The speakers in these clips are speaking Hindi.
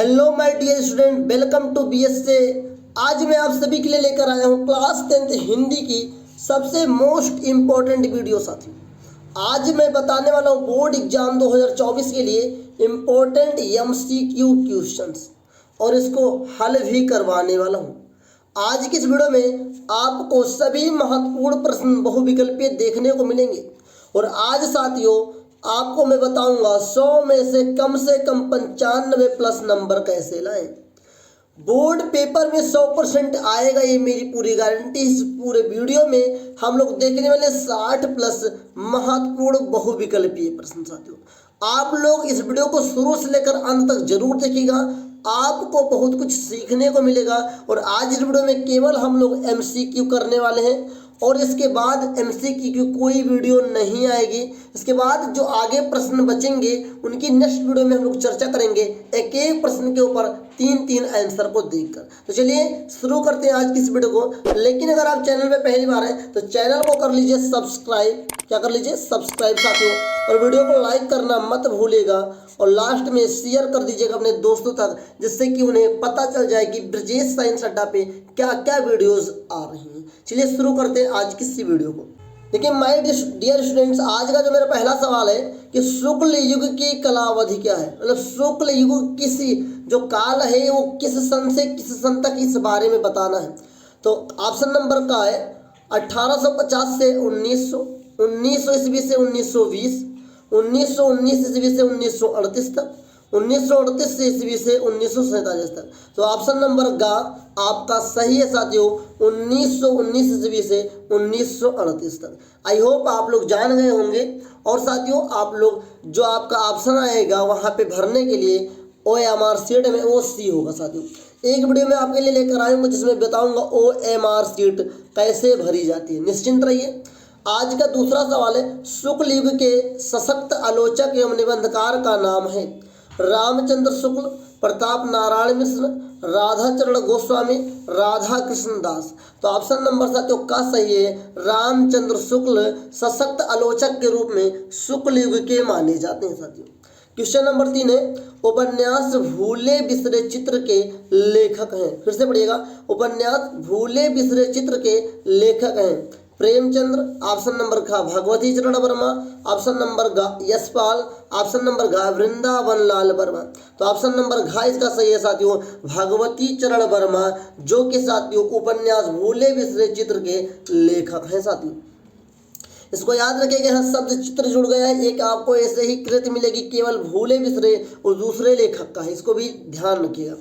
Hello my dear student, welcome to BSA। आज मैं आप सभी के लिए लेकर आया हूँ क्लास 10th हिंदी की सबसे मोस्ट इम्पोर्टेंट वीडियो साथी। आज मैं बताने वाला हूँ बोर्ड एग्जाम 2024 के लिए इम्पोर्टेंट MCQ क्वेश्चंस और इसको हल भी करवाने वाला हूँ। आज की इस वीडियो में आपको सभी महत्वपूर्ण प्रश्न बहुविकल्पीय देखने को मिलेंगे और आज साथियों आपको मैं बताऊंगा 100 में से कम 95 प्लस नंबर कैसे लाएं। बोर्ड पेपर में 100% आएगा, ये मेरी पूरी गारंटी। इस पूरे वीडियो में हम लोग देखने वाले 60 प्लस महत्वपूर्ण बहुविकल्पीय प्रश्न साथियों। आप लोग इस वीडियो को शुरू से लेकर अंत तक जरूर देखिएगा, आपको बहुत कुछ सीखने को मिलेगा। और आज इस वीडियो में केवल हम लोग MCQ करने वाले हैं और इसके बाद MCQ की कोई वीडियो नहीं आएगी। इसके बाद जो आगे प्रश्न बचेंगे उनकी नेक्स्ट वीडियो में हम लोग चर्चा करेंगे, एक एक प्रश्न के ऊपर 3 आंसर को देखकर। तो चलिए शुरू करते हैं आज की इस वीडियो को। लेकिन अगर आप चैनल पे पहली बार हैं तो चैनल को कर लीजिए सब्सक्राइब। क्या कर लीजिए? सब्सक्राइब साथियों। और वीडियो को लाइक करना मत भूलिएगा और लास्ट में शेयर कर दीजिएगा अपने दोस्तों तक, जिससे कि उन्हें पता चल जाए कि ब्रजेश साइंस अड्डा पे क्या क्या वीडियोस आ रही हैं। चलिए शुरू करते हैं आज की इसी वीडियो को। देखिए माय डियर स्टूडेंट्स, आज का जो मेरा पहला सवाल है कि शुक्ल युग की कालावधि क्या है। मतलब शुक्ल युग किसी जो काल है वो किस सन से किस सन तक, इस बारे में बताना है। तो ऑप्शन नंबर का है 1850 से 1900, 1900 ईस्वी से 1920, 1919 ईस्वी से 1938 तक, 1938 ईस्वी से 1947 तक। तो ऑप्शन नंबर गा आपका सही है साथियों, 1919 ईस्वी से 1938 तक। आई होप आप लोग जान गए होंगे। और साथियों आप लोग जो आपका ऑप्शन आएगा वहाँ पे भरने के लिए OMR सीट में वो सी होगा साथियों। एक वीडियो में आपके लिए लेकर आऊँगा जिसमें बताऊँगा OMR सीट कैसे भरी जाती है, निश्चिंत रहिए। आज का दूसरा सवाल है शुक्ल युग के सशक्त आलोचक एवं निबंधकार का नाम है। रामचंद्र शुक्ल, प्रताप नारायण मिश्र, राधा चरण गोस्वामी, राधा कृष्ण दास। तो ऑप्शन नंबर साथियों का सही है, रामचंद्र शुक्ल सशक्त आलोचक के रूप में शुक्ल युग के माने जाते हैं साथियों। क्वेश्चन नंबर 3 है उपन्यास भूले बिसरे चित्र के लेखक हैं। फिर से पढ़िएगा, उपन्यास भूले बिसरे चित्र के लेखक हैं प्रेमचंद्र, ऑप्शन नंबर खा भगवती चरण वर्मा, ऑप्शन नंबर गा यशपाल, ऑप्शन नंबर घा वृंदावन लाल वर्मा। तो ऑप्शन नंबर घा इसका सही है साथियों, भगवती चरण वर्मा, जो कि साथियों उपन्यास भूले बिसरे चित्र के लेखक हैं साथियों। इसको याद रखिएगा, यहाँ शब्द चित्र जुड़ गया है। एक आपको ऐसे ही कृत मिलेगी केवल भूले बिसरे और दूसरे लेखक का है, इसको भी ध्यान रखिएगा।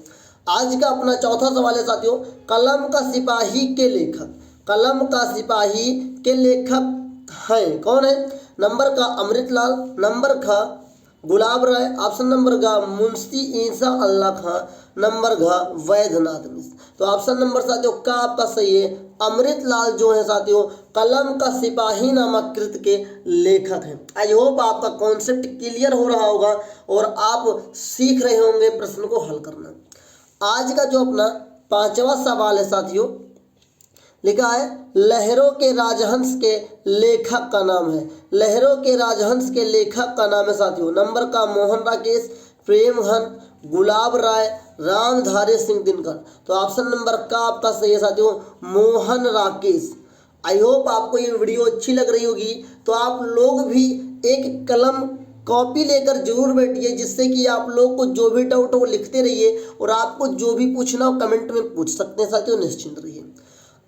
आज का अपना चौथा सवाल है साथियों, कलम का सिपाही के लेखक। कलम का सिपाही के लेखक हैं कौन है? नंबर का अमृतलाल, नंबर खा गुलाब राय, ऑप्शन नंबर गा मुंशी ईसा अल्लाह खां, नंबर घा वैद्यनाथ मिश्र। तो ऑप्शन नंबर साथियों का आपका सही है, अमृतलाल जो है साथियों कलम का सिपाही नामक कृत के लेखक हैं। आई होप आपका कॉन्सेप्ट क्लियर हो रहा होगा और आप सीख रहे होंगे प्रश्न को हल करना। आज का जो अपना पांचवा सवाल है साथियों, लिखा है लहरों के राजहंस के लेखक का नाम है। लहरों के राजहंस के लेखक का नाम है साथियों, नंबर का मोहन राकेश, प्रेमघन, गुलाब राय, रामधारी सिंह दिनकर। तो ऑप्शन नंबर का आपका सही है साथियों, मोहन राकेश। आई होप आपको ये वीडियो अच्छी लग रही होगी। तो आप लोग भी एक कलम कॉपी लेकर जरूर बैठिए, जिससे कि आप लोग को जो भी डाउट हो वो लिखते रहिए और आपको जो भी पूछना हो कमेंट में पूछ सकते हैं साथियों, निश्चिंत रहिए।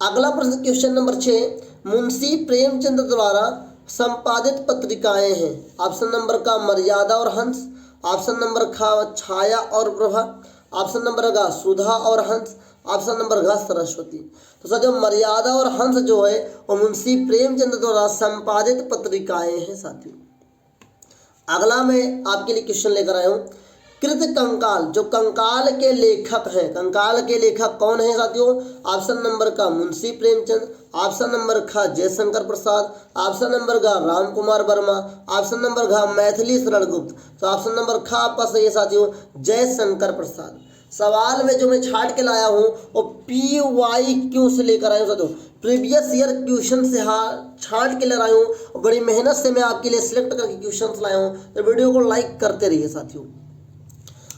अगला प्रश्न क्वेश्चन नंबर 6, मुंशी प्रेमचंद द्वारा संपादित पत्रिकाएं हैं। ऑप्शन नंबर का मर्यादा और हंस, ऑप्शन नंबर खा छाया और प्रभा, ऑप्शन नंबर गा सुधा और हंस, ऑप्शन नंबर घा सरस्वती। तो साथियों मर्यादा और हंस जो है वो मुंशी प्रेमचंद द्वारा संपादित पत्रिकाएं हैं साथियों। अगला मैं आपके लिए क्वेश्चन लेकर आया हूँ, कृत कंकाल, जो कंकाल के लेखक हैं, कंकाल के लेखक कौन है साथियों? ऑप्शन नंबर का मुंशी प्रेमचंद, ऑप्शन नंबर खा जयशंकर प्रसाद, ऑप्शन नंबर गा राम कुमार वर्मा, ऑप्शन नंबर घा मैथिली शरण गुप्त। तो ऑप्शन नंबर खा आपका सही है साथियों, जयशंकर प्रसाद। सवाल में जो मैं छाट के लाया हूँ वो PYQ से लेकर आया हूँ साथियों, प्रीवियस ईयर क्वेश्चन से छाट के ले आया हूँ और बड़ी मेहनत से मैं आपके लिए सिलेक्ट करके क्वेश्चन लाया हूँ। तो वीडियो को लाइक करते रहिए साथियों।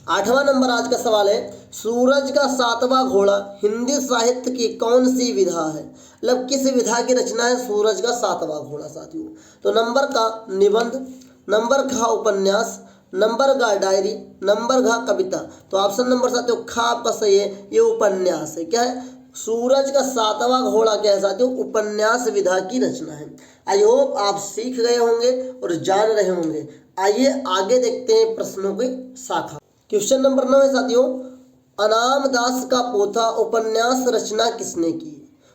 8वां नंबर आज का सवाल है, सूरज का 7वां घोड़ा हिंदी साहित्य की कौन सी विधा है? मतलब किस विधा की रचना है सूरज का 7वां घोड़ा साथियों? तो नंबर का निबंध, नंबर खा उपन्यास, नंबर का डायरी, नंबर घा कविता। तो ऑप्शन नंबर साथियों खा आपका सही है, ये उपन्यास है। क्या है? सूरज का 7वां घोड़ा क्या है साथियों? उपन्यास विधा की रचना है। आई होप आप सीख गए होंगे और जान रहे होंगे। आइए आगे देखते हैं प्रश्नों की शाखा। क्वेश्चन नंबर 9 है साथियों, अनाम दास का पोथा उपन्यास रचना किसने की?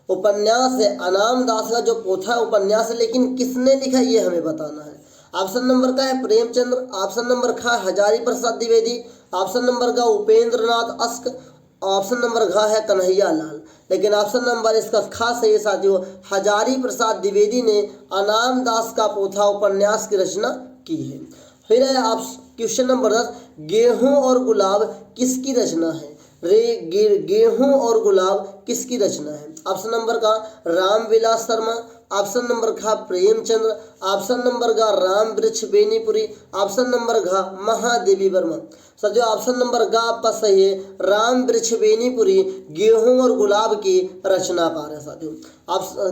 उपन्यास है, अनाम दास का जो पोथा है उपन्यास है, लेकिन किसने लिखा ये हमें बताना है। ऑप्शन नंबर का है प्रेमचंद्र, ऑप्शन नंबर का हजारी प्रसाद द्विवेदी, ऑप्शन नंबर का उपेंद्र नाथ अश्क, ऑप्शन नंबर घ है कन्हैया लाल। लेकिन ऑप्शन नंबर इसका खास है ये साथियों, हजारी प्रसाद द्विवेदी ने अनाम दास का पोथा उपन्यास की रचना की है। फिर है आप क्वेश्चन नंबर 10, गेहूं और गुलाब किसकी रचना है? गेहूं और गुलाब किसकी रचना है? ऑप्शन नंबर का रामविलास शर्मा, ऑप्शन नंबर खा प्रेमचंद्र, ऑप्शन नंबर का राम वृक्ष बेनीपुरी, ऑप्शन नंबर घ महादेवी वर्मा। साथियों ऑप्शन नंबर ग आपका सही है, राम वृक्ष बेनीपुरी गेहूं और गुलाब की रचनाकार है साथियों।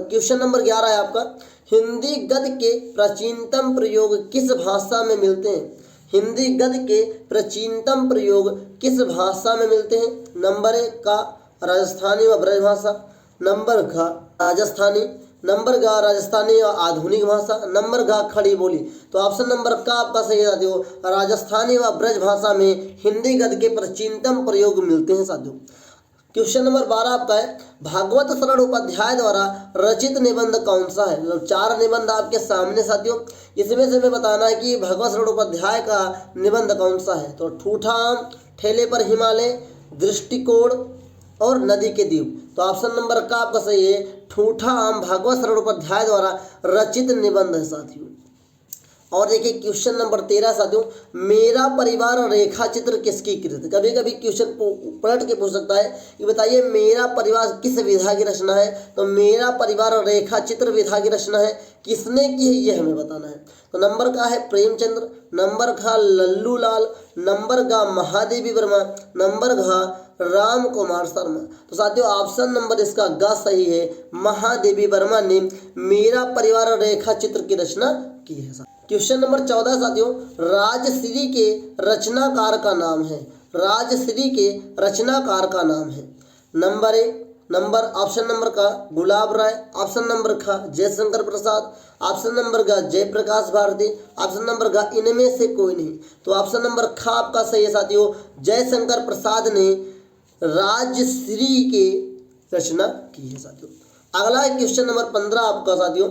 क्वेश्चन नंबर 11 है आपका, हिंदी गद्य के प्राचीनतम प्रयोग किस भाषा में मिलते हैं? हिंदी गद्य के प्राचीनतम प्रयोग किस भाषा में मिलते हैं? नंबर 1 का राजस्थानी व ब्रजभाषा, नंबर घ राजस्थानी, नंबर ग राजस्थानी व आधुनिक भाषा, नंबर घ खड़ी बोली। तो ऑप्शन नंबर का आपका सही है साथियों, राजस्थानी व ब्रज भाषा में हिंदी गद्य के प्राचीनतम प्रयोग मिलते हैं साथियों। क्वेश्चन नंबर 12 आपका है, भागवत शरण उपाध्याय द्वारा रचित निबंध कौन सा है? मतलब 4 निबंध आपके सामने साथियों, इसमें से हमें बताना है कि भागवत शरण उपाध्याय का निबंध कौन सा है। तो ठूठा आम, ठेले पर हिमालय, दृष्टिकोण और नदी के द्वीप। तो ऑप्शन नंबर का आपका सही है, ठूठा आम भागवत शरण उपाध्याय द्वारा रचित निबंध है साथियों। और देखिए क्वेश्चन नंबर 13 साथियों, मेरा परिवार रेखा चित्र किसकी कृत? कभी कभी क्वेश्चन पलट के पूछ सकता है कि बताइए मेरा परिवार किस विधा की रचना है? तो मेरा परिवार रेखा चित्र विधा की रचना है, किसने की है ये हमें बताना है। तो नंबर का है प्रेमचंद्र, नंबर का लल्लू लाल, नंबर का महादेवी वर्मा, नंबर का राम कुमार शर्मा। तो साथियों ऑप्शन नंबर इसका ग सही है, महादेवी वर्मा ने मेरा परिवार रेखा चित्र की रचना की है। क्वेश्चन नंबर 14 साथियों, राजश्री के रचनाकार का नाम है? राजश्री के रचनाकार का नाम है। नंबर 1 नंबर ऑप्शन नंबर का गुलाब राय, ऑप्शन नंबर का जयशंकर प्रसाद, ऑप्शन नंबर का जयप्रकाश भारती, ऑप्शन नंबर का इनमें से कोई नहीं। तो ऑप्शन नंबर खा आपका सही है साथियों, जयशंकर प्रसाद ने राजश्री के रचना की है साथियों। अगला है क्वेश्चन नंबर 15 आपका साथियों,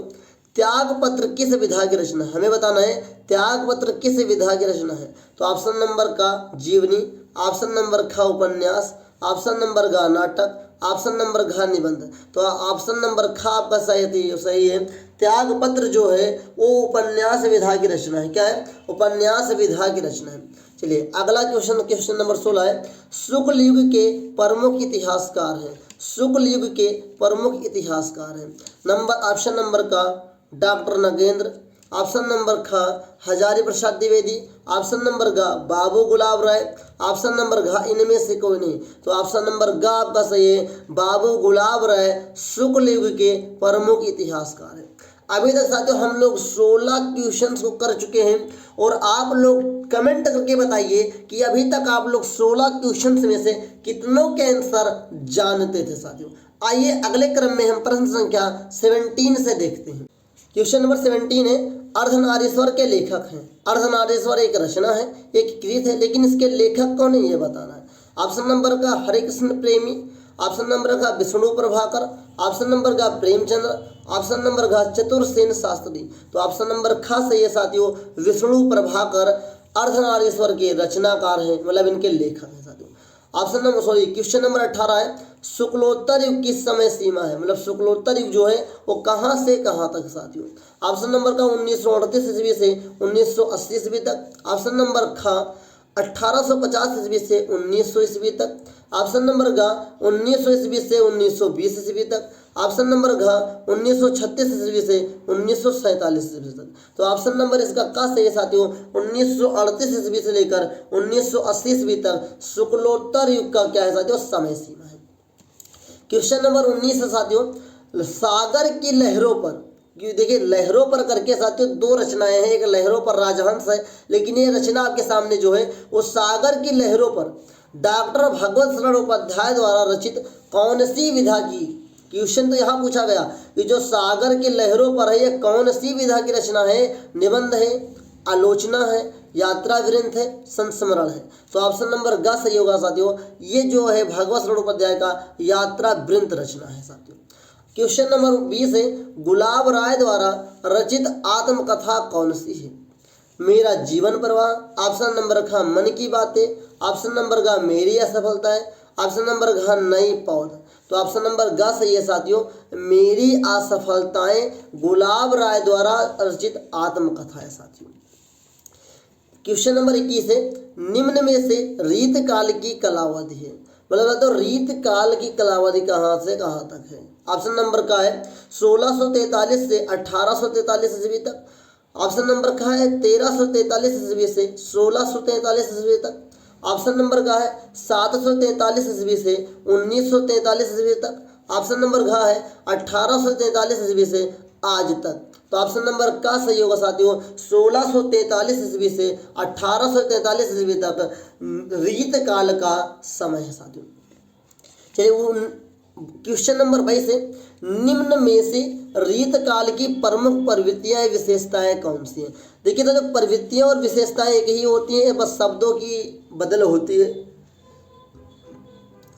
त्याग पत्र किस विधा की रचना है? हमें बताना है त्याग पत्र किस विधा की रचना है। तो ऑप्शन नंबर का जीवनी, ऑप्शन नंबर ख उपन्यास, ऑप्शन नंबर ग नाटक, ऑप्शन नंबर घ निबंध। तो ऑप्शन नंबर ख आपका सही है, त्याग पत्र जो है वो उपन्यास विधा की रचना है। क्या है? उपन्यास विधा की रचना है। चलिए अगला क्वेश्चन नंबर 16 है, शुक्ल युग के प्रमुख इतिहासकार हैं? शुक्ल युग के प्रमुख इतिहासकार हैं। नंबर ऑप्शन नंबर का डॉक्टर नगेंद्र, ऑप्शन नंबर ख हजारी प्रसाद द्विवेदी, ऑप्शन नंबर ग बाबू गुलाब राय, ऑप्शन नंबर घ इनमें से कोई नहीं। तो ऑप्शन नंबर ग आपका सही है, बाबू गुलाब राय शुक्ल युग के प्रमुख इतिहासकार है। अभी तक साथियों हम लोग 16 क्वेश्चंस को कर चुके हैं और आप लोग कमेंट करके बताइए कि अभी तक आप लोग 16 क्वेश्चंस में से कितनों के आंसर जानते थे साथियों। आइए अगले क्रम में हम प्रश्न संख्या 17 से देखते हैं। क्वेश्चन नंबर 17 है, अर्धनारीश्वर के लेखक हैं? अर्धनारीश्वर एक रचना है, एक कृत है, लेकिन इसके लेखक कौन है ये बताना है। ऑप्शन नंबर का हरे कृष्ण प्रेमी, ऑप्शन नंबर का विष्णु प्रभाकर, ऑप्शन नंबर का प्रेमचंद्र, ऑप्शन नंबर का चतुरसेन शास्त्री। तो ऑप्शन नंबर ख सही है साथियों, विष्णु प्रभाकर अर्धनारीश्वर के रचनाकार हैं, मतलब इनके लेखक हैं साथियों। क्वेश्चन नंबर 18 है, शुक्लोत्तर युग किस समय सीमा है? मतलब शुक्लोत्तर युग जो है वो कहाँ से कहाँ तक साथियों। ऑप्शन नंबर का 1938 ईस्वी से 1980 ईस्वी तक, ऑप्शन नंबर ख 1850 ईस्वी से 1900 ईस्वी तक। ऑप्शन नंबर घ 1900 ईस्वी से 1920 ईस्वी तक। ऑप्शन नंबर घ 1936 ईस्वी से 1947 ईस्वी तक। तो ऑप्शन नंबर इसका का सही है साथियों, 1938 ईस्वी से लेकर 1980 ईस्वी तक शुक्लोत्तर युग का क्या है साथियों, समय सीमा है। क्वेश्चन नंबर 19 है साथियों, सागर की लहरों पर, देखिए लहरों पर करके साथियों दो रचनाएं हैं, एक लहरों पर राजहंस है, लेकिन ये रचना आपके सामने जो है वो सागर की लहरों पर डॉक्टर भगवत शरण उपाध्याय द्वारा रचित कौन सी विधा की। क्वेश्चन तो यहाँ पूछा गया कि जो सागर की लहरों पर है ये कौन सी विधा की रचना है, निबंध है, आलोचना है, यात्रा वृंत है, संस्मरण है। तो ऑप्शन नंबर ग सही होगा साथियों, ये जो है भगवत शरण उपाध्याय का यात्रा वृंत रचना है साथियों। क्वेश्चन नंबर 20 है, गुलाब राय द्वारा रचित आत्मकथा कौन सी है। मेरा जीवन प्रवाह, ऑप्शन नंबर ख मन की बातें, ऑप्शन नंबर ग मेरी असफलता है, ऑप्शन नंबर घ नई पौध। तो ऑप्शन नंबर ग सही है साथियों, मेरी असफलताएं गुलाब राय द्वारा रचित आत्मकथा है साथियों। क्वेश्चन नंबर 21 है, निम्न में से रीत काल की कलावधि है, मतलब तो रीत काल की कलावधि कहाँ से कहाँ तक है। ऑप्शन नंबर का है 1643 से 1843 ईस्वी तक। ऑप्शन नंबर का है 1343 ईस्वी से 1643 ईस्वी तक। ऑप्शन नंबर का है 743 ईस्वी से 1943 ईस्वी तक। ऑप्शन नंबर का है 1843 ईस्वी से आज तक। तो ऑप्शन नंबर का सही होगा साथियों, 1643 ईस्वी से 1843 ईस्वी तक रीत काल का समय है साथियों। चलिए क्वेश्चन नंबर 22 है, निम्न में से रीत काल की प्रमुख प्रवृत्तियां विशेषताएं कौन सी हैं। देखिए तो जो प्रवृत्तियां और विशेषताएं एक ही होती हैं, बस शब्दों की बदल होती है,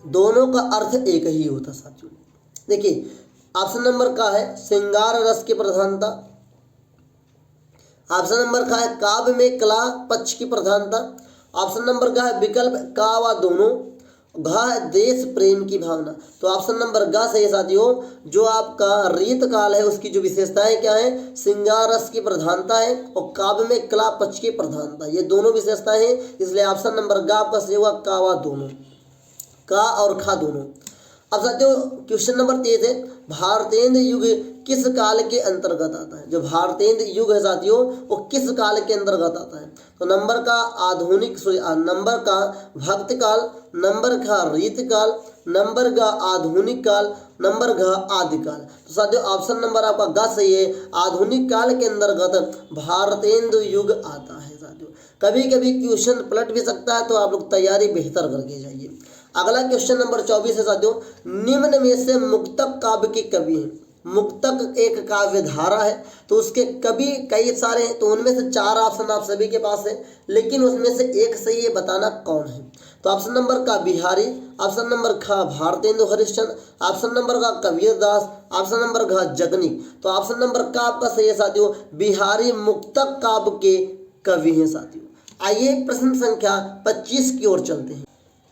दोनों का अर्थ एक ही होता साथियों। देखिए ऑप्शन नंबर का है श्रृंगार रस की प्रधानता। ऑप्शन नंबर का है काव्य में कला पक्ष की प्रधानता। ऑप्शन नंबर का है विकल्प का व दोनों। घ देश प्रेम की भावना। तो ऑप्शन नंबर ग सही है साथियों, जो आपका रीत काल है उसकी जो विशेषताएं क्या है, श्रृंगार रस की प्रधानता है और काव्य में कला पक्ष की प्रधानता, ये दोनों विशेषताएं हैं, इसलिए ऑप्शन नंबर ग आपका सही होगा, का व दोनों, का और खा दोनों। अब साथियों क्वेश्चन नंबर 23 है, भारतेंद्र युग किस काल के अंतर्गत आता है। जो भारतेंद्र युग है साथियों वो किस काल के अंतर्गत आता है। तो नंबर का आधुनिक नंबर का भक्त काल, नंबर का रीत काल, नंबर का आधुनिक काल, नंबर का आदि काल। तो साथियों ऑप्शन नंबर आपका ग सही है, आधुनिक काल के अंतर्गत भारतेंद्र युग आता है साथियों। कभी कभी क्वेश्चन पलट भी सकता है, तो आप लोग तैयारी बेहतर करके जाइए। अगला क्वेश्चन नंबर 24 है साथियों, निम्न में से मुक्तक काव्य के कवि हैं। मुक्तक एक काव्य धारा है, तो उसके कवि कई सारे हैं, तो उनमें से 4 ऑप्शन आप सभी के पास है, लेकिन उसमें से एक सही है, बताना कौन है। तो ऑप्शन नंबर का बिहारी, ऑप्शन नंबर ख भारतेंदु हरिश्चंद्र, ऑप्शन नंबर का कबीरदास, ऑप्शन नंबर घ जगनीक। तो ऑप्शन नंबर का आपका सही है साथियों, बिहारी मुक्तक काव्य के कवि हैं साथियों। आइए प्रश्न संख्या 25 की ओर चलते हैं।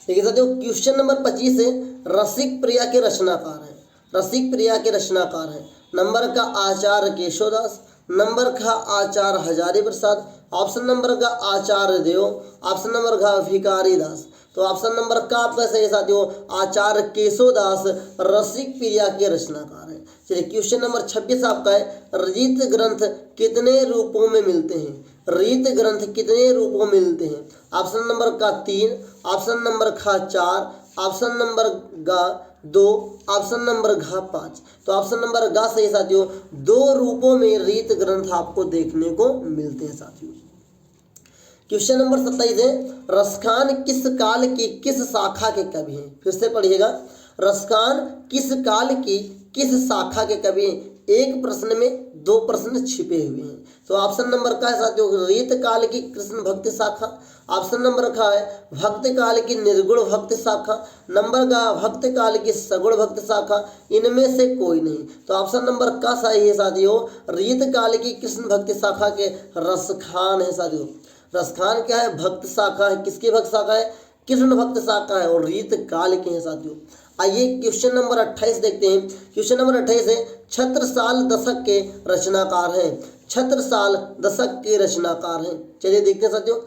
देखिए साथियों क्वेश्चन नंबर 25 है, रसिक प्रिया के रचनाकार हैं। रसिक प्रिया के रचनाकार हैं, नंबर का आचार्य केशवदास, नंबर का आचार्य हजारी प्रसाद, ऑप्शन नंबर का आचार्य देव, ऑप्शन नंबर का भिकारी दास। तो ऑप्शन नंबर का आपका सही साथियों, आचार्य केशवदास रसिक प्रिया के रचनाकार हैं। चलिए क्वेश्चन नंबर 26 आपका है, रीत ग्रंथ कितने रूपों में मिलते हैं। रीत ग्रंथ कितने रूपों में मिलते हैं। ऑप्शन नंबर का 3, ऑप्शन नंबर का 4, ऑप्शन नंबर का 2, ऑप्शन नंबर घ 5। तो ऑप्शन नंबर ग सही साथियों, 2 रूपों में रीत ग्रंथ आपको देखने को मिलते हैं साथियों। क्वेश्चन नंबर 27 है, रसखान किस काल की किस शाखा के कवि हैं। फिर से पढ़िएगा, रसखान किस काल की किस शाखा के कवि हैं। एक प्रश्न में 2 प्रश्न छिपे हुए हैं। तो ऑप्शन नंबर का है साथियों, रीत काल की कृष्ण भक्ति शाखा, ऑप्शन नंबर का है भक्त काल की निर्गुण भक्ति शाखा, नंबर का भक्त काल की सगुण भक्ति शाखा, इनमें से कोई नहीं। तो ऑप्शन नंबर का सही है साथियों, रीत काल की कृष्ण भक्ति शाखा के रसखान है साथियों। रसखान क्या है, भक्त शाखा है। किसकी भक्त शाखा है, कृष्ण भक्त शाखा है और रीत काल के हैं साथियों। आइए क्वेश्चन नंबर 28 देखते हैं। क्वेश्चन नंबर 28 है, छत्रसाल दशक के रचनाकार हैं। छत्रसाल दशक के रचनाकार हैं। चलिए देखते हैं साथियों,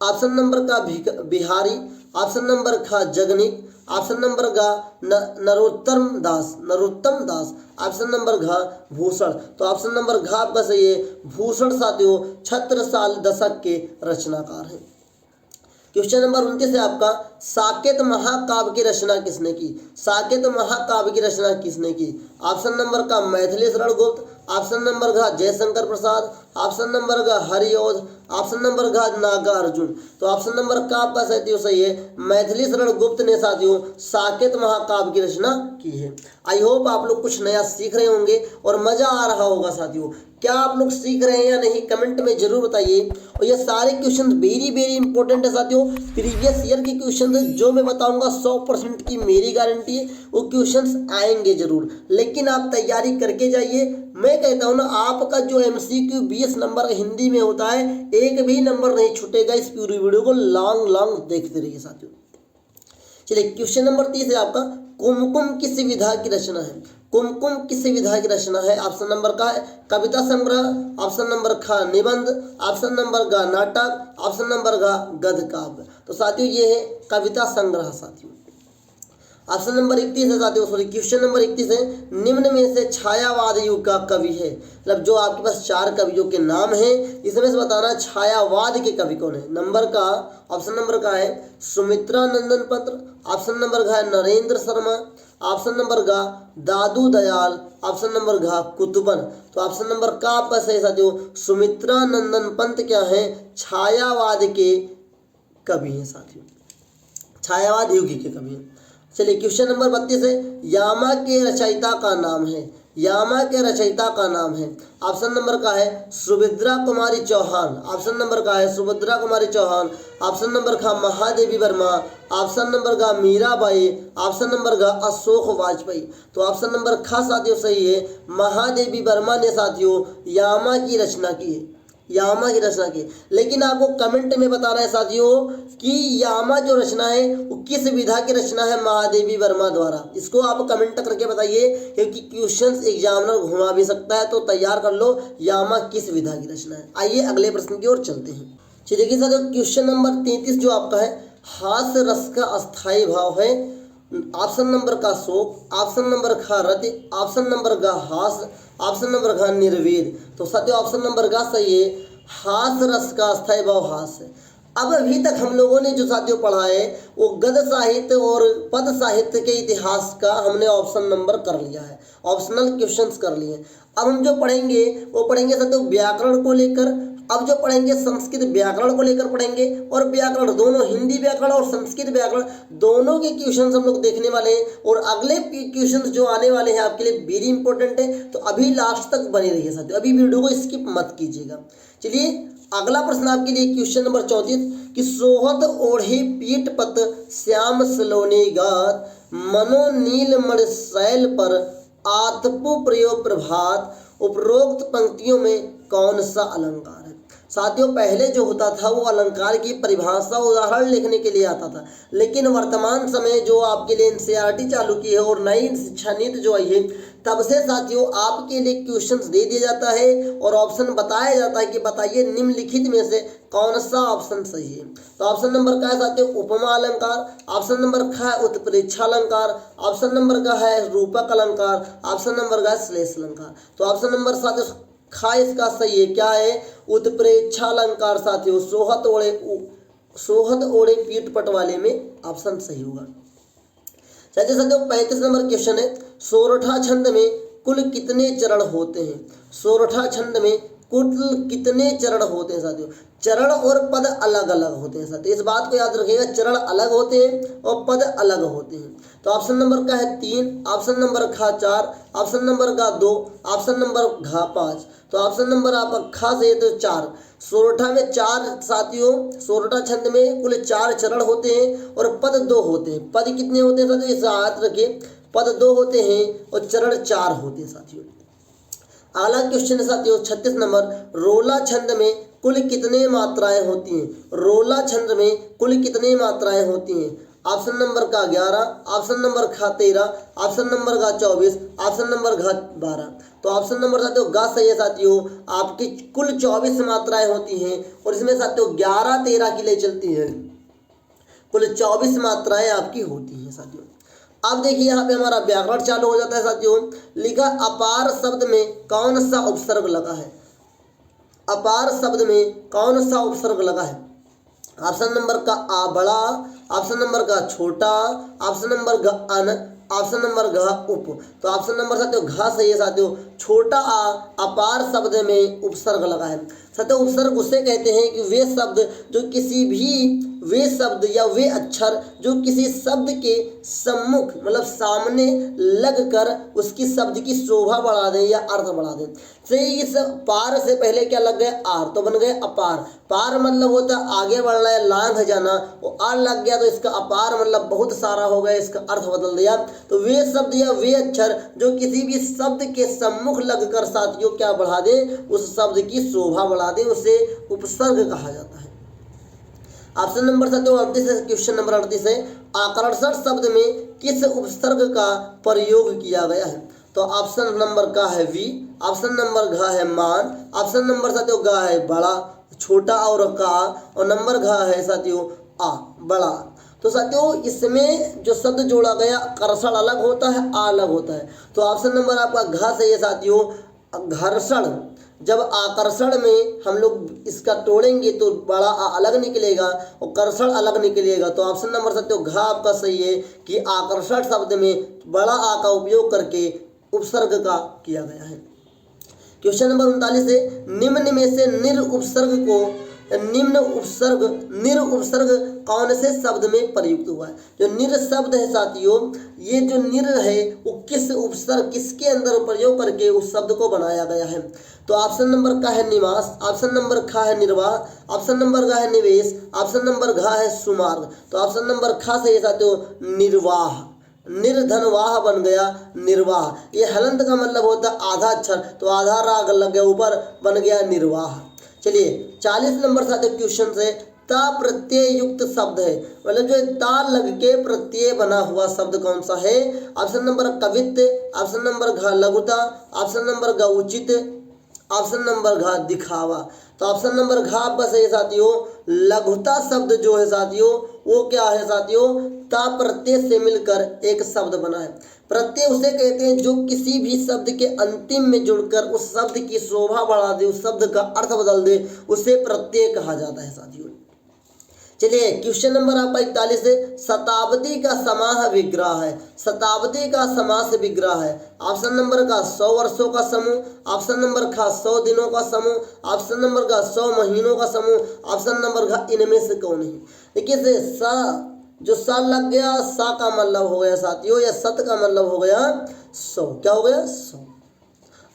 ऑप्शन नंबर का बिहारी, ऑप्शन नंबर का जगनिक, ऑप्शन नंबर का नरोत्तम दास, ऑप्शन नंबर घ भूषण। तो ऑप्शन नंबर घ आपका सही है, भूषण साथियों छत्रसाल दशक के रचनाकार हैं। क्वेश्चन नंबर 29 है आपका, साकेत महाकाव्य की रचना किसने की? साकेत महाकाव्य की रचना किसने की? ऑप्शन नंबर का मैथिली शरण गुप्त, ऑप्शन नंबर घ जयशंकर प्रसाद, ऑप्शन नंबर घ हरिऔध, ऑप्शन नंबर घ नागार्जुन। तो ऑप्शन नंबर का आपका साथियों सही है, मैथिली शरण गुप्त ने साथियों साकेत महाकाव्य की रचना की है। आई होप आप लोग कुछ नया सीख रहे होंगे और मजा आ रहा होगा साथियों। क्या आप लोग सीख रहे हैं या नहीं कमेंट में जरूर बताइए। और ये सारे क्वेश्चन वेरी इंपॉर्टेंट है साथियों, प्रीवियस ईयर के क्वेश्चन जो मैं बताऊंगा 100% की मेरी गारंटी है वो क्वेश्चंस आएंगे जरूर, लेकिन आप तैयारी करके जाइए। मैं कहता हूँ ना, आपका जो MCQ 20 नंबर हिंदी में होता है, एक भी नंबर नहीं छूटेगा। इस पूरी वीडियो को लॉन्ग देखते रहिए साथियों। चलिए क्वेश्चन नंबर 30 है आपका, कुमकुम किस विधा की रचना है? कुमकुम किस विधा की रचना है? ऑप्शन नंबर का है कविता संग्रह, ऑप्शन नंबर का निबंध, ऑप्शन नंबर का नाटक, ऑप्शन नंबर का गद्य काव्य। तो साथियों ये है कविता संग्रह साथियों। ऑप्शन नंबर 31 है साथियों, सॉरी क्वेश्चन नंबर 31 है, निम्न में से छायावाद युग का कवि है। मतलब जो आपके पास 4 कवियों के नाम हैं, इसमें से बताना छायावाद के कवि कौन है। नंबर का ऑप्शन नंबर का है सुमित्रा नंदन पत्र, ऑप्शन नंबर का है नरेंद्र शर्मा, ऑप्शन नंबर का दादू दयाल, ऑप्शन नंबर का कुतुबन। तो ऑप्शन नंबर का आपका सही साथियों, सुमित्रा नंदन पंत क्या है, छायावाद के कवि हैं साथियों, छायावाद युग के कवि हैं। चलिए क्वेश्चन नंबर 32 है, यामा के रचयिता का नाम है। यामा के रचयिता का नाम है। ऑप्शन नंबर का है सुभद्रा कुमारी चौहान, ऑप्शन नंबर का है सुभद्रा कुमारी चौहान, ऑप्शन नंबर का महादेवी वर्मा, ऑप्शन नंबर का मीराबाई, ऑप्शन नंबर का अशोक वाजपेयी। तो ऑप्शन नंबर खा साथियों सही है, महादेवी वर्मा ने साथियों यामा की रचना की है, यामा की रचना की। लेकिन आपको कमेंट में बताना है साथियों कि यामा जो रचना है वो किस विधा की रचना है महादेवी वर्मा द्वारा। इसको आप कमेंट करके बताइए, क्योंकि क्वेश्चंस एग्जामिनर घुमा भी सकता है, तो तैयार कर लो यामा किस विधा की रचना है। आइए अगले प्रश्न की ओर चलते हैं। चलिए देखिए साथियों क्वेश्चन नंबर 33 जो आपका है, हास्य रस का अस्थायी भाव है। ऑप्शन नंबर का शोक, ऑप्शन नंबर का रति, ऑप्शन नंबर का हास्य, ऑप्शन नंबर का निर्वेद। तो साथियों ऑप्शन नंबर का सही है, हास्य रस का अस्थायी भाव हास्य। अब अभी तक हम लोगों ने जो साथियों पढ़ा है वो गद्य साहित्य और पद साहित्य के इतिहास का हमने ऑप्शन नंबर कर लिया है, ऑप्शनल क्वेश्चंस कर लिए। अब हम जो पढ़ेंगे वो पढ़ेंगे साथियों व्याकरण को लेकर। अब जो पढ़ेंगे संस्कृत व्याकरण को लेकर पढ़ेंगे, और व्याकरण दोनों, हिंदी व्याकरण और संस्कृत व्याकरण दोनों के क्वेश्चंस हम लोग देखने वाले हैं। और अगले क्वेश्चंस जो आने वाले हैं आपके लिए वेरी इंपॉर्टेंट है, तो अभी लास्ट तक बने रहिए साथियों, अभी वीडियो को स्किप मत कीजिएगा। चलिए अगला प्रश्न आपके लिए क्वेश्चन नंबर 34 कि सोहत ओढ़े पीठ पत श्याम सलोनी गात, मनो नील मण शैल पर आतपु प्रयोग प्रभात, उपरोक्त पंक्तियों में कौन सा अलंकार है? साथियों पहले जो होता था वो अलंकार की परिभाषा उदाहरण लिखने के लिए आता था, लेकिन वर्तमान समय जो आपके लिए NCERT चालू की है और नई शिक्षा नीति जो आई है, तब से साथियों आपके लिए क्वेश्चंस दे दिया जाता है और ऑप्शन बताया जाता है कि बताइए निम्नलिखित में से कौन सा ऑप्शन सही है। तो ऑप्शन नंबर का है साथियों उपमा अलंकार, ऑप्शन नंबर का है उत्प्रेक्षा अलंकार, ऑप्शन नंबर का है रूपक अलंकार, ऑप्शन नंबर का है श्लेष अलंकार। तो ऑप्शन नंबर साथियों खा इसका सही है, क्या है? उत्प्रेक्षा अलंकार साथियों, सोहत ओढ़े पीठ पट वाले में ऑप्शन सही होगा। चलिए साथियों 35 नंबर क्वेश्चन है, सोरठा छंद में कुल कितने चरण होते हैं? सोरठा छंद में कुल कितने चरण होते हैं साथियों? चरण और पद अलग अलग होते हैं साथियों, इस बात को याद रखिएगा, चरण अलग होते हैं और पद अलग होते हैं। तो ऑप्शन नंबर का है 3, ऑप्शन नंबर का 4, ऑप्शन नंबर का 2, ऑप्शन नंबर का 5। तो ऑप्शन नंबर आपका खा से तो 4। सोरठा में 4 साथियों, सोरठा छंद में कुल 4 चरण होते हैं और पद 2 होते हैं। पद कितने होते हैं साथियों? इसे याद रखिए, पद 2 होते हैं और चरण 4 होते हैं साथियों। अगला क्वेश्चन है साथियों 36 नंबर, रोला छंद में कुल कितने मात्राएं होती हैं? रोला छंद में कुल कितनी मात्राएं होती हैं? ऑप्शन नंबर का 11, ऑप्शन नंबर का 13, ऑप्शन नंबर का 24, ऑप्शन नंबर का 12। तो ऑप्शन नंबर साथियों ग सही है साथियों। आपकी कुल 24 मात्राएं होती हैं और इसमें साथियों 11 13 के लिए चलती हैं, कुल 24 मात्राएं आपकी होती हैं साथियों। अब देखिए यहाँ पे हमारा व्याकरण चालू हो जाता है साथियों। लिखा अपार शब्द में कौन सा उपसर्ग लगा है, अपार शब्द में कौन सा उपसर्ग लगा है। ऑप्शन नंबर का आ बड़ा, ऑप्शन नंबर का छोटा, ऑप्शन नंबर का अन, ऑप्शन नंबर घ उप। तो ऑप्शन नंबर साथियों घ सही है साथियों। छोटा आ अपार शब्द में उपसर्ग लगा है साथियों। उपसर्ग उसे कहते हैं कि वे शब्द जो किसी भी वे शब्द या वे अक्षर जो किसी शब्द के सम्मुख मतलब सामने लग कर उसकी शब्द की शोभा बढ़ा दें या अर्थ बढ़ा दें। सही, इस पार से पहले क्या लग गए आर, तो बन गए अपार। पार मतलब होता है आगे बढ़ना है, लांघ जाना, वो आर लग गया तो इसका अपार मतलब बहुत सारा हो गया, इसका अर्थ बदल दिया। तो वे शब्द या वे अक्षर जो किसी भी शब्द के सम्मुख लगकर साथियों क्या बढ़ा दें, उस शब्द की शोभा बढ़ा दें, उसे उपसर्ग कहा जाता है। ऑप्शन नंबर साथियों 38 है, क्वेश्चन नंबर 38 है, आकर्षण शब्द में किस उपसर्ग का प्रयोग किया गया है। तो ऑप्शन नंबर का है वी, ऑप्शन नंबर घ है मान, ऑप्शन नंबर साथियों ग है बड़ा छोटा और का, और नंबर घ है साथियों आ बड़ा। तो साथियों इसमें जो शब्द जोड़ा गया कर्षण अलग होता है, आ अलग होता है। तो ऑप्शन नंबर आपका घ सही है साथियों। घर्षण, जब आकर्षण में हम लोग इसका तोड़ेंगे तो बड़ा आ अलग निकलेगा और कर्षण अलग निकलेगा। तो ऑप्शन नंबर साथियों घ आपका सही है कि आकर्षण शब्द में बड़ा आ का उपयोग करके उपसर्ग का किया गया है। क्वेश्चन नंबर 39 है, निम्न में से निर उपसर्ग कौन से शब्द में प्रयुक्त हुआ है। जो निर शब्द है साथियों, ये जो निर है वो किस उपसर्ग किसके अंदर प्रयोग करके उस शब्द को बनाया गया है। तो ऑप्शन नंबर का है निवास, ऑप्शन नंबर खा है निर्वाह, ऑप्शन नंबर का है निवेश, ऑप्शन नंबर घा है सुमार्ग। तो ऑप्शन नंबर खा से ये साथियों निर्वाह, निर्धनवाह बन गया निर्वाह। ये हलंत का मतलब होता है आधा अक्षर, तो आधा राग लग गया ऊपर बन गया निर्वाह। चलिए 40 नंबर साथियों क्वेश्चन से, ता प्रत्यय युक्त शब्द है, मतलब जो ता लग के प्रत्यय बना हुआ शब्द कौन सा है। ऑप्शन नंबर कवित्व, ऑप्शन नंबर घ लघुता, ऑप्शन नंबर घ उचित, ऑप्शन नंबर घ दिखावा। तो ऑप्शन नंबर घ आपका सही है साथियों। लघुता शब्द जो है साथियों वो क्या है साथियों, ता प्रत्यय से मिलकर एक शब्द बना है। प्रत्यय उसे कहते हैं जो किसी भी शब्द के अंतिम में जुड़कर उस शब्द की शोभा बढ़ा दे, उस शब्द का अर्थ बदल दे, उसे प्रत्यय कहा जाता है साथियों। चलिए क्वेश्चन नंबर आपका 41 है, शताब्दी का समाह विग्रह है। शताब्दी का समास विग्रह है। ऑप्शन नंबर का 100 वर्षों का समूह, ऑप्शन नंबर का 100 दिनों का समूह, ऑप्शन नंबर का 100 महीनों का समूह, ऑप्शन नंबर का इनमें से कौन है। देखिए से सा जो सा लग गया, सा का मतलब हो गया साथियों या सत का मतलब हो गया 100, क्या हो गया 100।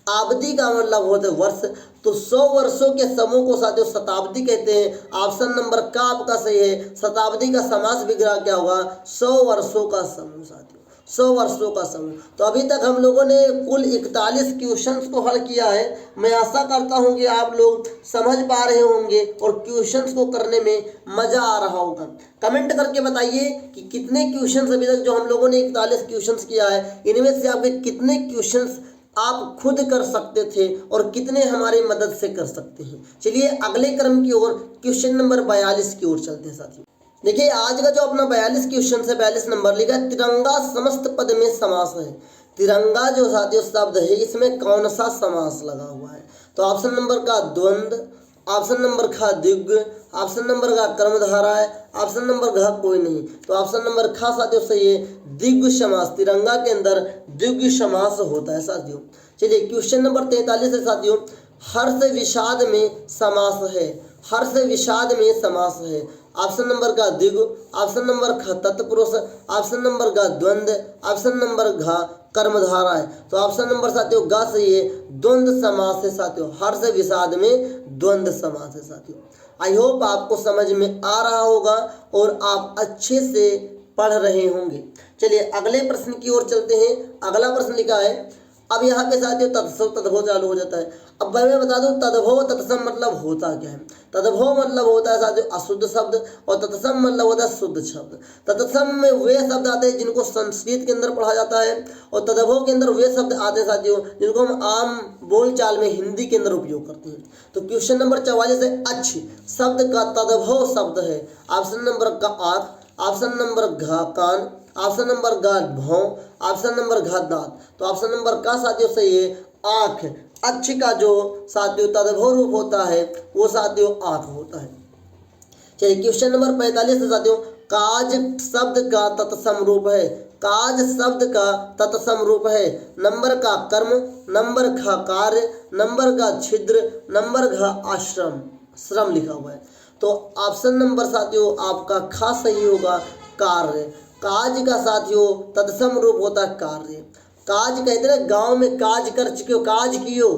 आब्दी का मतलब होता है वर्ष, तो 100 वर्षों के समूह को साथियों शताब्दी कहते हैं। ऑप्शन नंबर का आपका सही है। शताब्दी का समास विग्रह क्या होगा, 100 वर्षों का समूह साथियों, 100 वर्षों का समूह। तो अभी तक हम लोगों ने कुल 41 क्वेश्चंस को हल किया है। मैं आशा करता हूं कि आप लोग समझ पा रहे होंगे और क्वेश्चंस को करने में मजा आ रहा होगा। कमेंट करके बताइए कि कितने क्वेश्चंस अभी तक जो हम लोगों ने 41 क्वेश्चंस किया है, इनमें से आपके कितने क्वेश्चंस आप खुद कर सकते थे और कितने हमारी मदद से कर सकते हैं। चलिए अगले क्रम की ओर क्वेश्चन नंबर 42 की ओर चलते हैं साथियों। देखिए आज का जो अपना 42 क्वेश्चन है, 42 नंबर लिखा है, तिरंगा समस्त पद में समास है। तिरंगा जो साथियों शब्द है इसमें कौन सा समास लगा हुआ है। तो ऑप्शन नंबर का द्वंद्व, ऑप्शन नंबर का दिग्ग, ऑप्शन नंबर का कर्मधारा है, ऑप्शन नंबर घ कोई नहीं। तो ऑप्शन नंबर खा साथियों सही है, द्विगु समास। तिरंगा के अंदर द्विगु समास होता है साथियों। चलिए क्वेश्चन नंबर 43 है साथियों, हर्ष विषाद में समास है। हर्ष विषाद में समास है। ऑप्शन नंबर का द्विगु, ऑप्शन नंबर ख तत्पुरुष, ऑप्शन नंबर का द्वंद्व, ऑप्शन नंबर घ कर्मधारा है। तो ऑप्शन नंबर साथियों ग सही है, द्वंद्व समास है साथियों। हर्ष विषाद में द्वंद्व समास है साथियों। आई होप आपको समझ में आ रहा होगा और आप अच्छे से पढ़ रहे होंगे। चलिए अगले प्रश्न की ओर चलते हैं। अगला प्रश्न लिखा है, अब यहाँ पे साथियों तत्सम तद्भव चालू हो जाता है। अब मैं बता दूं तद्भव तत्सम मतलब होता क्या है। तद्भव मतलब होता है साथियों अशुद्ध शब्द और तत्सम मतलब होता है शुद्ध शब्द। तत्सम में वे शब्द आते हैं जिनको संस्कृत के अंदर पढ़ा जाता है और तद्भव के अंदर वे शब्द आते हैं साथियों जिनको हम आम बोलचाल में हिंदी के अंदर उपयोग करते हैं। तो क्वेश्चन नंबर 44 है अच्छ शब्द का तद्भव शब्द है। ऑप्शन नंबर का आँख, ऑप्शन नंबर घ कान, ऑप्शन नंबर ग भौं, ऑप्शन नंबर घ दांत। तो ऑप्शन नंबर का साथियों सही है आँख। अच्छ का जो साथियों तद्भव रूप होता है वो साथियों आँख होता है। चलिए क्वेश्चन नंबर 45 है साथियों काज शब्द का तत्सम रूप है। काज शब्द का तत्सम रूप है। नंबर का कर्म, नंबर का कार्य, नंबर का छिद्र, नंबर का आश्रम श्रम लिखा हुआ है। तो ऑप्शन नंबर साथियों आपका खा सही होगा कार्य। काज का साथियों तत्सम रूप होता है कार्य। काज कहते हैं गांव में काज कर चुके हो, काज कियो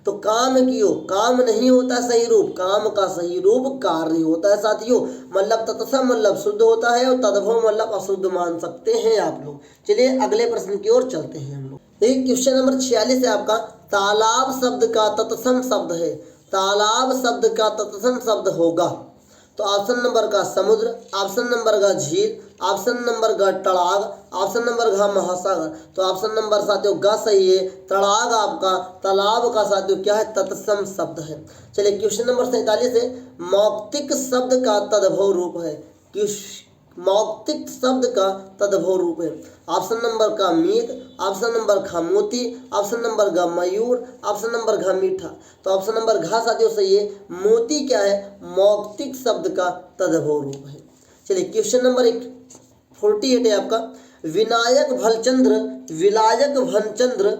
तो काम कियो, काम नहीं होता सही रूप, काम का सही रूप कार्य होता है साथियों। मतलब तत्सम मतलब शुद्ध होता है और तद्भव मतलब अशुद्ध मान सकते हैं आप लोग। चलिए अगले प्रश्न की ओर चलते हैं हम लोग। देखिए क्वेश्चन नंबर 46 है आपका तालाब शब्द का तत्सम शब्द है। तालाब शब्द का तत्सम शब्द होगा तो ऑप्शन नंबर का समुद्र, ऑप्शन नंबर का झील, ऑप्शन नंबर का तड़ाग, ऑप्शन नंबर का महासागर। तो ऑप्शन नंबर साथियों ग सही है। तड़ाग आपका तालाब का साथियों क्या है तत्सम शब्द है। चलिए क्वेश्चन नंबर 47 है मौक्तिक शब्द का तद्भव रूप है। मौक्तिक शब्द का तद्भव रूप है। ऑप्शन नंबर का मीत, ऑप्शन नंबर का मोती, ऑप्शन नंबर का मयूर, ऑप्शन नंबर का मीठा। तो ऑप्शन नंबर घ साथियों सही है। मोती क्या है मौक्तिक शब्द का तद्भव रूप है। चलिए क्वेश्चन नंबर 48 है आपका विनायक भलचंद्र, विलायक भनचंद्र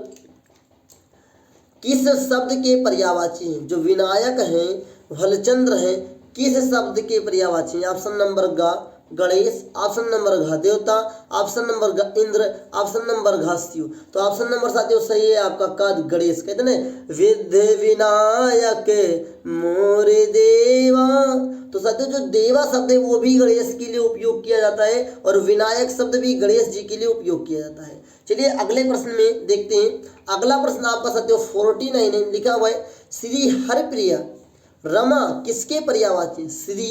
किस शब्द के पर्यायवाची हैं। जो विनायक हैं भलचंद्र हैं किस शब्द के पर्यायवाची हैं। ऑप्शन नंबर ग गणेश, ऑप्शन नंबर घ देवता, ऑप्शन नंबर घ इंद्र, ऑप्शन नंबर घ शिव। तो ऑप्शन नंबर साथियों सही है आपका का गणेश। कहते हैं विद्य विनायक मोरे देवा। तो साथियों जो देवा शब्द है वो भी गणेश के लिए उपयोग किया जाता है और विनायक शब्द भी गणेश जी के लिए उपयोग किया जाता है। चलिए अगले प्रश्न में देखते हैं। अगला प्रश्न आपका साथियों 49 लिखा हुआ है श्री हरिप्रिय रमा किसके पर्यायवाची। श्री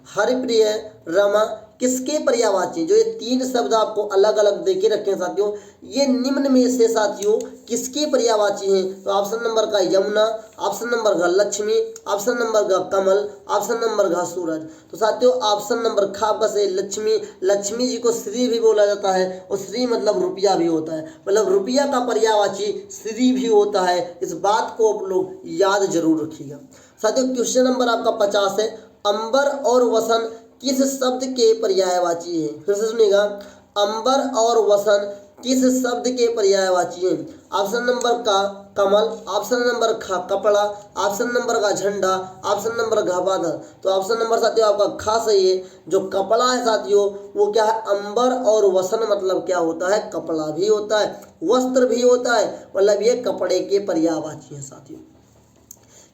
हरिप्रिय रमा किसके पर्यायवाची। जो ये तीन शब्द आपको अलग अलग देके रखे हैं साथियों ये निम्न में से साथियों किसके पर्यायवाची हैं। तो ऑप्शन नंबर का यमुना, ऑप्शन नंबर का लक्ष्मी, ऑप्शन नंबर का कमल, ऑप्शन नंबर का सूरज। तो साथियों ऑप्शन नंबर खा बस है लक्ष्मी। लक्ष्मी जी को श्री भी बोला जाता है और श्री मतलब रुपया भी होता है। मतलब रुपया का पर्यायवाची श्री भी होता है। इस बात को आप लोग याद जरूर रखिएगा। साथियों क्वेश्चन नंबर आपका 50 है अंबर और वसन किस शब्द के पर्यायवाची हैं। फिर से सुनिएगा अंबर और वसन किस शब्द के पर्यायवाची हैं। ऑप्शन नंबर का कमल, ऑप्शन नंबर खा कपड़ा, ऑप्शन नंबर का झंडा, ऑप्शन नंबर का बादल। तो ऑप्शन नंबर साथियों आपका खा सही है। जो कपड़ा है साथियों वो क्या है अंबर और वसन मतलब क्या होता है कपड़ा भी होता है वस्त्र भी होता है मतलब ये कपड़े के पर्यायवाची है साथियों।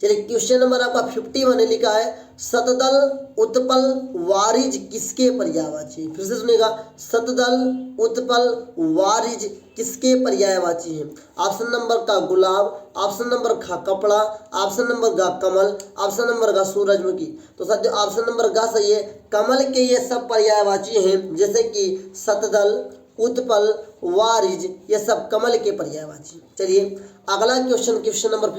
चलिए क्वेश्चन नंबर आपका 51 लिखा है सतदल उत्पल वारिज किसके पर्यायवाची। फिर से सुनेगा सतदल उत्पल वारिज किसके पर्यायवाची हैं। ऑप्शन नंबर का गुलाब, ऑप्शन नंबर का कपड़ा, ऑप्शन नंबर का कमल, ऑप्शन नंबर का सूरजमुखी। तो साथियों ऑप्शन नंबर का सही है। कमल के ये सब पर्यायवाची हैं जैसे कि सतदल उत्पल वारिज ये सब कमल के पर्यायवाची। चलिए अगला क्वेश्चन नंबर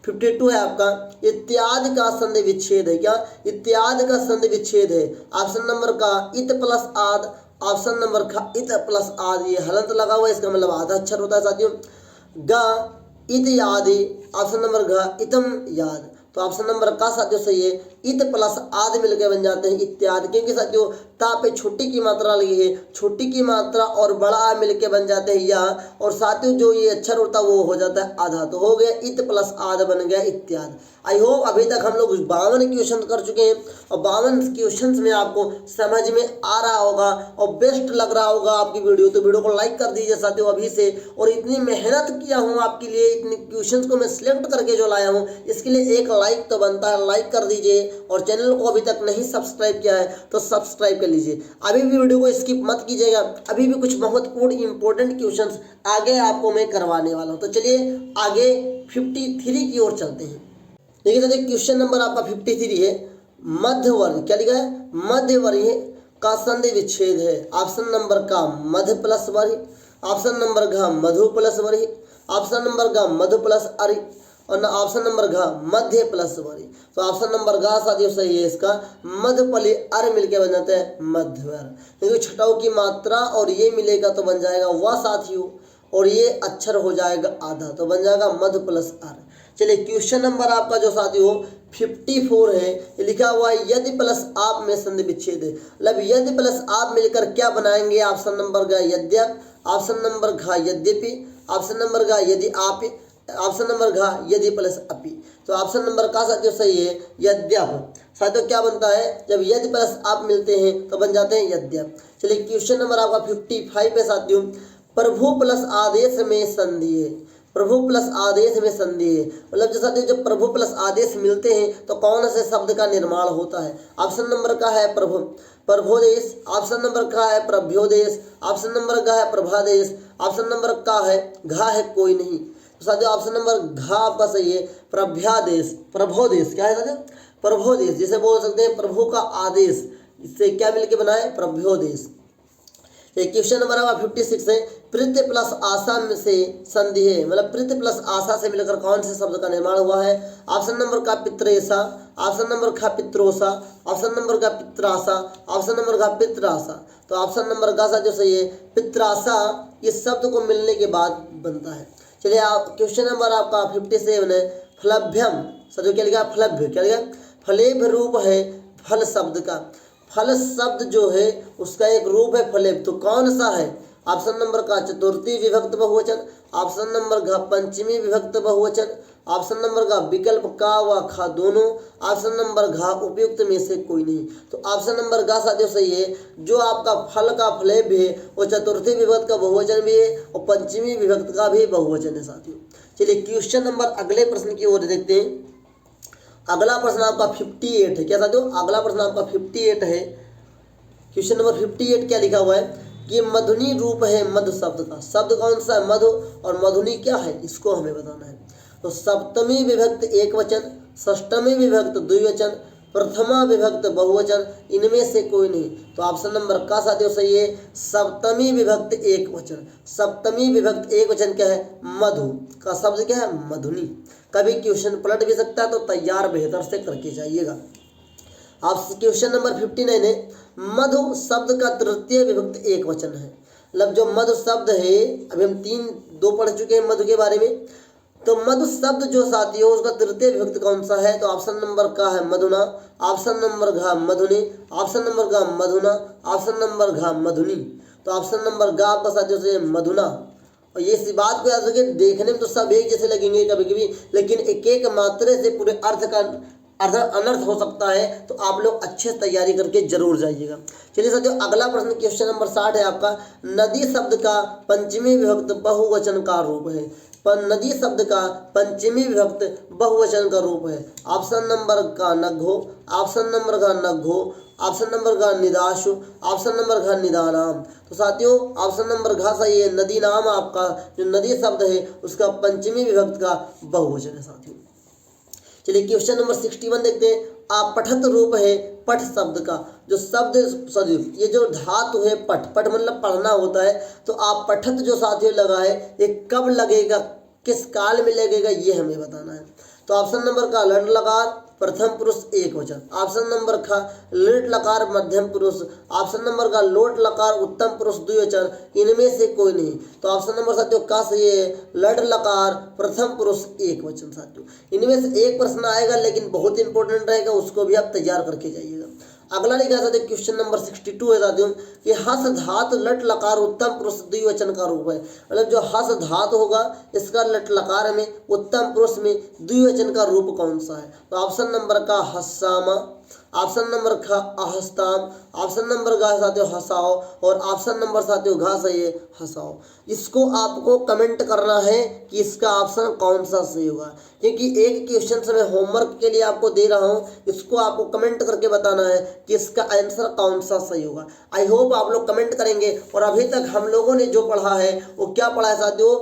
52 है आपका इत्यादि का संधि विच्छेद है। क्या इत्यादि का संधि विच्छेद है। ऑप्शन नंबर का इत प्लस आद, ऑप्शन नंबर का इत प्लस आद ये हलंत लगा हुआ है इसका मतलब आधा अक्षर होता है साथियों। ग इत यादि, ऑप्शन नंबर घ इतम याद। तो ऑप्शन नंबर का साथियों सही है। इत प्लस आदि मिलकर बन जाते हैं इत्यादि क्योंकि साथियों ता पे छोटी की मात्रा लगी है छोटी की मात्रा और बड़ा आ मिलकर बन जाते हैं या और साथियों जो ये अक्षर होता है वो हो जाता है आधा। तो हो गया इत प्लस आद बन गया इत्यादि। आई होप अभी तक हम लोग 52 क्वेश्चन कर चुके हैं और 52 क्वेश्चन में आपको समझ में आ रहा होगा और बेस्ट लग रहा होगा आपकी वीडियो। तो वीडियो को लाइक कर दीजिए साथियों अभी से। और इतनी मेहनत किया हूँ आपके लिए इतने क्वेश्चन को मैं सिलेक्ट करके जो लाया हूँ इसके लिए एक लाइक तो बनता है, लाइक कर दीजिए और चैनल को अभी तक नहीं सब्सक्राइब किया है तो सब्सक्राइब कर लीजिए। अभी भी वीडियो को स्किप मत कीजिएगा, अभी भी कुछ महत्वपूर्ण इंपॉर्टेंट क्वेश्चंस आगे आपको मैं करवाने वाला हूँ। तो चलिए आगे 53 की ओर चलते हैं। देखिए सर, क्वेश्चन नंबर आपका 53 है, मध्यवर्ग, क्या लिखा है, मध्यवर्ग का संधि विच्छेद है। ऑप्शन नंबर का मध्य प्लस वर्ग, ऑप्शन नंबर घ मधु प्लस वर्ग, ऑप्शन नंबर घ मधु प्लस अर्घ और ऑप्शन नंबर घ मध्य प्लस वर्ग। तो ऑप्शन नंबर घ साथियों सही है इसका, मध्य पली अर्घ मिलके बन जाता है मध्यवर्ग, क्योंकि छटाव की मात्रा और ये मिलेगा तो बन जाएगा वह साथियों, और ये अक्षर हो जाएगा आधा तो बन जाएगा मध्य प्लस अर्घ। चलिए क्वेश्चन नंबर आपका जो साथियों 54 है, ये लिखा हुआ है यदि प्लस आप में संधि विच्छेद है। मतलब यदि प्लस आप मिलकर क्या बनाएंगे, ऑप्शन नंबर घ यद्यप, ऑप्शन नंबर घ यद्यपि, ऑप्शन नंबर घ यदि आप, ऑप्शन नंबर घ यदि प्लस अपि। तो ऑप्शन नंबर का साथियों सही है यद्यप। साथियों क्या बनता है, जब यदि प्लस आप मिलते हैं तो बन जाते हैं यद्यप। चलिए क्वेश्चन नंबर आपका 55 है साथियों, प्रभु प्लस आदेश में संधि है। प्रभु प्लस आदेश में संधि है, मतलब जो साथियों जब प्रभु प्लस आदेश मिलते हैं तो कौन से शब्द का निर्माण होता है। ऑप्शन नंबर का है प्रभु, प्रभोदेश, ऑप्शन नंबर का है प्रभ्योदेश, ऑप्शन नंबर का है प्रभादेश, ऑप्शन नंबर का है घा है कोई नहीं। तो साथियों ऑप्शन नंबर घा आपका सही है, प्रभ्यादेश, प्रभोदेश, क्या है साथियों, प्रभोदेश, जिसे बोल सकते हैं प्रभु का आदेश, इससे क्या मिलके बना है, प्रभ्योदेश। क्वेश्चन नंबर आपका 56 है, प्रत्य प्लस आशा से संधि है। मतलब प्रत्य प्लस आशा से मिलकर कौन से शब्द का निर्माण हुआ है। ऑप्शन नंबर का पित्रेशा, ऑप्शन नंबर का पित्रोसा, ऑप्शन नंबर का पित्राशा, ऑप्शन नंबर का पित्राशा। तो ऑप्शन नंबर का सा जो सही है पित्राशा, इस शब्द को मिलने के बाद बनता है। चलिए आप क्वेश्चन नंबर आपका 57 है, फलभ्यम, सर क्या लिखा, फलभ्य, क्या लिखा, फलेभ रूप है फल शब्द का। फल शब्द जो है उसका एक रूप है फलेभ, तो कौन सा है। ऑप्शन नंबर का चतुर्थी विभक्त बहुवचन, ऑप्शन नंबर घ पंचमी विभक्त बहुवचन, ऑप्शन नंबर का विकल्प का व खा दोनों, ऑप्शन नंबर घ उपयुक्त में से कोई नहीं। तो ऑप्शन नंबर घ साथियों सही है, जो आपका फल का फलेभ है वो चतुर्थी विभक्त का बहुवचन भी है और पंचमी विभक्त का भी बहुवचन है साथियों। चलिए क्वेश्चन नंबर अगले प्रश्न की ओर देखते हैं। अगला प्रश्न आपका 58 है, क्या साथियों, अगला प्रश्न आपका 58 है। क्वेश्चन नंबर 58 क्या लिखा हुआ है कि मधुनी रूप है मधु शब्द का। शब्द कौन सा है, मधु, और मधुनी क्या है इसको हमें बताना है। तो सप्तमी विभक्त एक वचन, षष्टमी विभक्त द्विवचन, प्रथमा विभक्त बहुवचन, इनमें से कोई नहीं। तो ऑप्शन नंबर का साथियों सही है, सप्तमी विभक्त एक वचन। सप्तमी विभक्त एक वचन क्या है, मधु का शब्द क्या है, मधुनी। कभी क्वेश्चन पलट भी सकता है तो तैयार बेहतर से करके जाइएगा। आप क्वेश्चन नंबर 59 है, मधु शब्द का तृतीय विभक्त एक वचन है। मतलब जो मधु शब्द है, अभी हम 2 पढ़ चुके हैं मधु के बारे में, तो मधु शब्द जो साथियों उसका तृतीय विभक्त कौन सा है। तो ऑप्शन नंबर का है मधुना, ऑप्शन नंबर घ मधुनी, ऑप्शन नंबर का मधुना, ऑप्शन नंबर घ मधुनी। तो ऑप्शन नंबर ग आपका साथियों से मधुना। और ये इसी बात को याद रखिए, देखने में तो सब एक जैसे लगेंगे कभी कभी, लेकिन एक एक मात्रे से पूरे अर्थ का अनर्थ हो सकता है, तो आप लोग अच्छे से तैयारी करके जरूर जाइएगा। चलिए साथियों अगला प्रश्न क्वेश्चन नंबर 60 है आपका, नदी शब्द का पंचमी विभक्त बहुवचन का रूप है। पर नदी शब्द का पंचमी विभक्त बहुवचन का रूप है। ऑप्शन नंबर का नघो, ऑप्शन नंबर का नघो, ऑप्शन नंबर का निदाशु, ऑप्शन नंबर का निदानाम। तो साथियों ऑप्शन नंबर घ सही है, नदी नाम आपका जो नदी शब्द है उसका पंचमी विभक्त का बहुवचन है साथियों। चलिए क्वेश्चन नंबर 61 देखते हैं। आपठत रूप है पठ शब्द का। जो शब्द सॉरी ये जो धातु है पठ, पठ मतलब पढ़ना होता है, तो आपठत जो साथियों लगा है ये कब लगेगा, किस काल में लगेगा, ये हमें बताना है। तो ऑप्शन नंबर का लट लकार प्रथम पुरुष एक वचन, ऑप्शन नंबर का लिट लकार मध्यम पुरुष, ऑप्शन नंबर का लोट लकार उत्तम पुरुष द्विवचन, इनमें से कोई नहीं। तो ऑप्शन नंबर साथियों का सही है लट लकार प्रथम पुरुष एक वचन साथियों। इनमें से एक प्रश्न आएगा लेकिन बहुत इंपॉर्टेंट रहेगा, उसको भी आप तैयार करके जाइएगा। अगला लिखा साथियों क्वेश्चन नंबर 62 है साथियों कि हस धात लट लकार उत्तम पुरुष द्विवचन का रूप है। मतलब जो हस धात होगा इसका लट लकार में उत्तम पुरुष में द्विवचन का रूप कौन सा है। तो ऑप्शन नंबर का हस्सामा, ऑप्शन नंबर ख अहस्ताम, ऑप्शन नंबर ग साथियों हसाओ, और ऑप्शन नंबर साथियों घ सही है हसाओ। इसको आपको कमेंट करना है कि इसका ऑप्शन कौन सा सही होगा, क्योंकि एक क्वेश्चन से मैं होमवर्क के लिए आपको दे रहा हूँ, इसको आपको कमेंट करके बताना है कि इसका आंसर कौन सा सही होगा। आई होप आप लोग कमेंट करेंगे। और अभी तक हम लोगों ने जो पढ़ा है वो क्या पढ़ा है साथियों,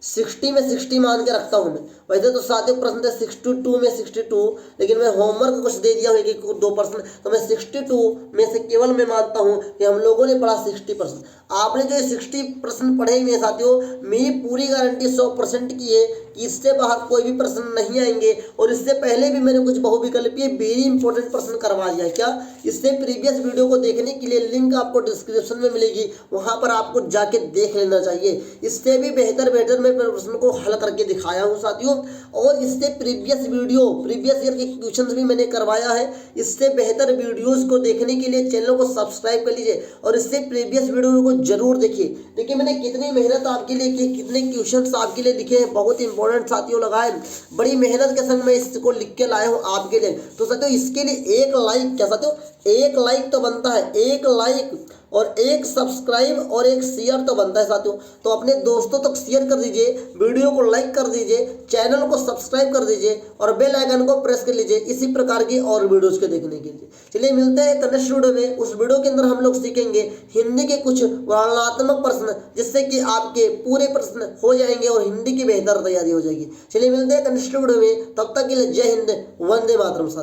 60 में 60 मान के रखता हूँ मैं। वैसे तो साथियों प्रश्न थे 62 में 62, लेकिन मैं होमवर्क कुछ दे दिया हूँ कि 2%, तो मैं 62 में से केवल मैं मानता हूँ कि हम लोगों ने पढ़ा 60%। आपने जो 60% पढ़े हुए साथियों, मेरी पूरी गारंटी 100% की है कि इससे बाहर कोई भी प्रश्न नहीं आएंगे। और इससे पहले भी मैंने कुछ बहुविकल्पीय वेरी इंपॉर्टेंट प्रश्न करवा दिया है। क्या इससे प्रीवियस वीडियो को देखने के लिए लिंक आपको डिस्क्रिप्शन में मिलेगी, वहां पर आपको जाके देख लेना चाहिए। इससे भी बेहतर मैं प्रश्न को हल करके दिखाया हूं साथियों। और इससे प्रीवियस ईयर के क्वेश्चंस भी मैंने करवाया है। इससे बेहतर वीडियोस को देखने के लिए चैनल को सब्सक्राइब कर लीजिए और इससे प्रीवियस वीडियो को जरूर देखिए। देखिए मैंने कितनी मेहनत आपके लिए की, कितने क्वेश्चंस आपके लिए लिखे हैं, बहुत इंपॉर्टेंट साथियों लगाए, बड़ी मेहनत के संग मैं इसको लिख के लाया हूँ आपके लिए। तो साथियों इसके लिए एक लाइक, क्या साथियों एक लाइक तो बनता है, एक लाइक और एक सब्सक्राइब और एक शेयर तो बनता है साथियों। तो अपने दोस्तों तक शेयर कर दीजिए, वीडियो को लाइक कर दीजिए, चैनल को सब्सक्राइब कर दीजिए और बेल आइकन को प्रेस कर लीजिए इसी प्रकार की और वीडियोस को देखने के लिए। चलिए मिलते हैं नेक्स्ट वीडियो में। उस वीडियो के अंदर हम लोग सीखेंगे हिंदी के कुछ वर्णनात्मक प्रश्न, जिससे कि आपके पूरे प्रश्न हो जाएंगे और हिंदी की बेहतर तैयारी हो जाएगी। चलिए मिलते हैं नेक्स्ट वीडियो में, तब तक के लिए जय हिंद, वंदे मातरम साथियों।